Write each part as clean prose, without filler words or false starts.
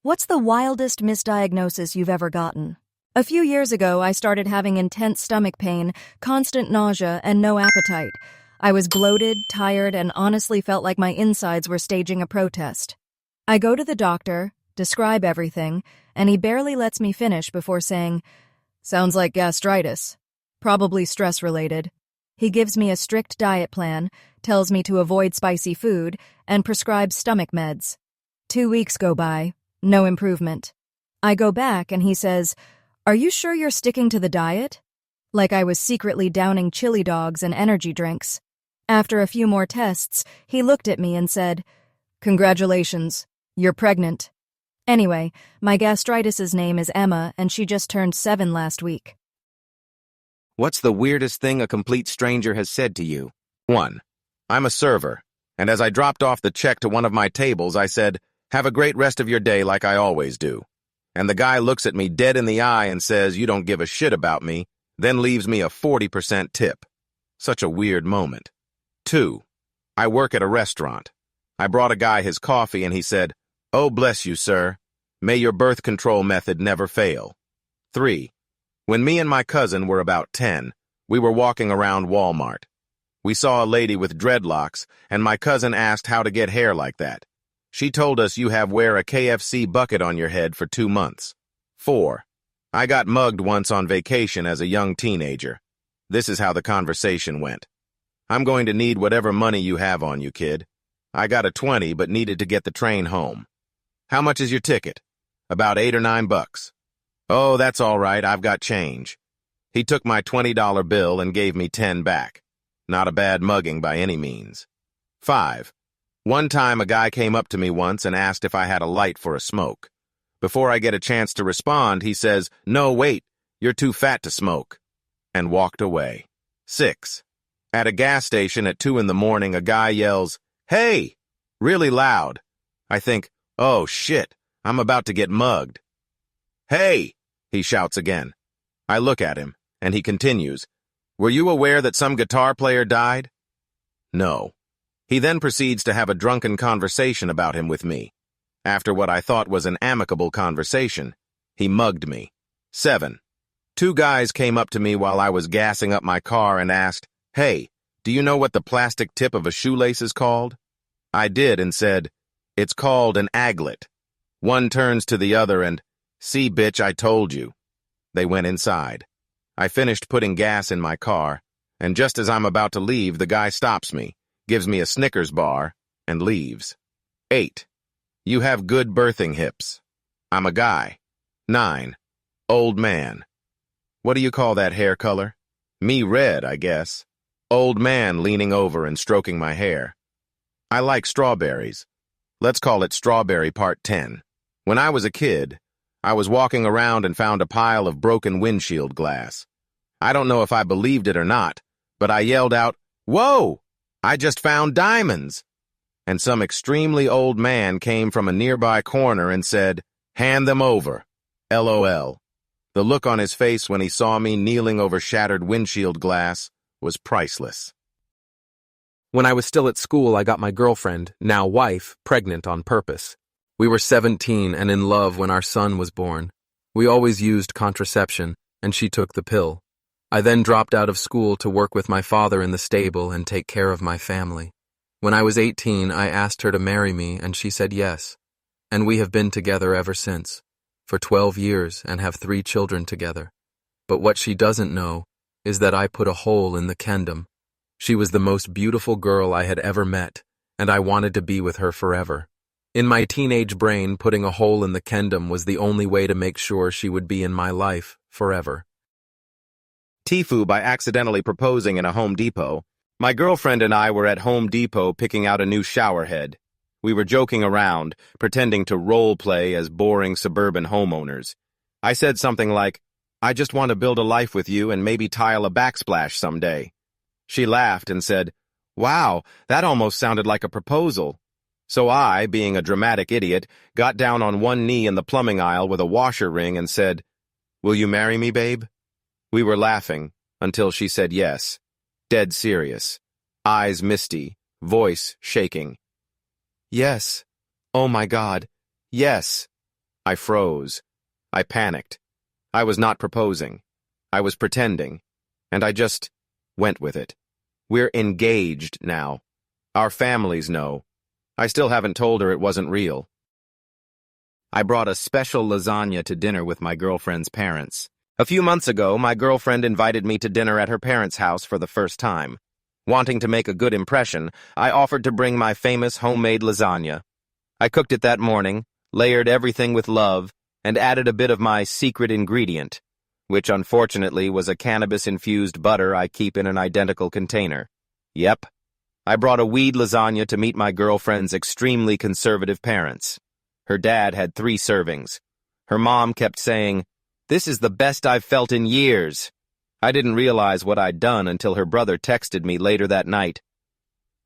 What's the wildest misdiagnosis you've ever gotten? A few years ago, I started having intense stomach pain, constant nausea, and no appetite. I was bloated, tired, and honestly felt like my insides were staging a protest. I go to the doctor, describe everything, and he barely lets me finish before saying, "Sounds like gastritis. Probably stress-related." He gives me a strict diet plan, tells me to avoid spicy food, and prescribes stomach meds. 2 weeks go by. No improvement. I go back and he says, "Are you sure you're sticking to the diet?" Like I was secretly downing chili dogs and energy drinks. After a few more tests, he looked at me and said, "Congratulations, you're pregnant." Anyway, my gastritis' name is Emma and she just turned 7 last week. What's the weirdest thing a complete stranger has said to you? 1. I'm a server, and as I dropped off the check to one of my tables, I said, "Have a great rest of your day like I always do." And the guy looks at me dead in the eye and says, "You don't give a shit about me," then leaves me a 40% tip. Such a weird moment. 2. I work at a restaurant. I brought a guy his coffee and he said, "Oh, bless you, sir. May your birth control method never fail." 3. When me and my cousin were about 10, we were walking around Walmart. We saw a lady with dreadlocks, and my cousin asked how to get hair like that. She told us you have wear a KFC bucket on your head for 2 months. 4. I got mugged once on vacation as a young teenager. This is how the conversation went. "I'm going to need whatever money you have on you, kid. I got a 20 but needed to get the train home." "How much is your ticket?" "About $8 or $9. "Oh, that's all right, I've got change." He took my $20 bill and gave me 10 back. Not a bad mugging by any means. 5. One time a guy came up to me once and asked if I had a light for a smoke. Before I get a chance to respond, he says, "No, wait, you're too fat to smoke," and walked away. 6. At a gas station at 2 in the morning, a guy yells, "Hey!" really loud. I think, oh shit, I'm about to get mugged. "Hey!" he shouts again. I look at him, and he continues, "Were you aware that some guitar player died?" No. He then proceeds to have a drunken conversation about him with me. After what I thought was an amicable conversation, he mugged me. 7. 2 guys came up to me while I was gassing up my car and asked, "Hey, do you know what the plastic tip of a shoelace is called?" I did and said, "It's called an aglet." One turns to the other and, "See, bitch, I told you." They went inside. I finished putting gas in my car, and just as I'm about to leave, the guy stops me, gives me a Snickers bar, and leaves. 8. You have good birthing hips. I'm a guy. 9. Old man. What do you call that hair color? Me red, I guess. Old man leaning over and stroking my hair. I like strawberries. Let's call it Strawberry Part 10. When I was a kid, I was walking around and found a pile of broken windshield glass. I don't know if I believed it or not, but I yelled out, "Whoa! I just found diamonds!" And some extremely old man came from a nearby corner and said, "Hand them over. LOL. The look on his face when he saw me kneeling over shattered windshield glass was priceless. When I was still at school, I got my girlfriend, now wife, pregnant on purpose. We were 17 and in love when our son was born. We always used contraception, and she took the pill. I then dropped out of school to work with my father in the stable and take care of my family. When I was 18, I asked her to marry me, and she said yes. And we have been together ever since, for 12 years, and have 3 children together. But what she doesn't know is that I put a hole in the kingdom. She was the most beautiful girl I had ever met, and I wanted to be with her forever. In my teenage brain, putting a hole in the kingdom was the only way to make sure she would be in my life forever. Tifu by accidentally proposing in a Home Depot. My girlfriend and I were at Home Depot picking out a new shower head. We were joking around, pretending to role play as boring suburban homeowners. I said something like, "I just want to build a life with you and maybe tile a backsplash someday." She laughed and said, "Wow, that almost sounded like a proposal." So I, being a dramatic idiot, got down on one knee in the plumbing aisle with a washer ring and said, "Will you marry me, babe?" We were laughing until she said yes, dead serious, eyes misty, voice shaking. "Yes. Oh my God. Yes." I froze. I panicked. I was not proposing. I was pretending. And I just went with it. We're engaged now. Our families know. I still haven't told her it wasn't real. I brought a special lasagna to dinner with my girlfriend's parents. A few months ago, my girlfriend invited me to dinner at her parents' house for the first time. Wanting to make a good impression, I offered to bring my famous homemade lasagna. I cooked it that morning, layered everything with love, and added a bit of my secret ingredient, which unfortunately was a cannabis-infused butter I keep in an identical container. Yep, I brought a weed lasagna to meet my girlfriend's extremely conservative parents. Her dad had 3 servings. Her mom kept saying, "This is the best I've felt in years." I didn't realize what I'd done until her brother texted me later that night.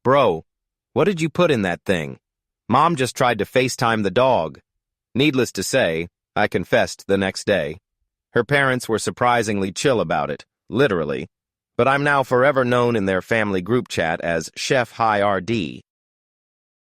"Bro, what did you put in that thing? Mom just tried to FaceTime the dog." Needless to say, I confessed the next day. Her parents were surprisingly chill about it, literally, but I'm now forever known in their family group chat as Chef High RD.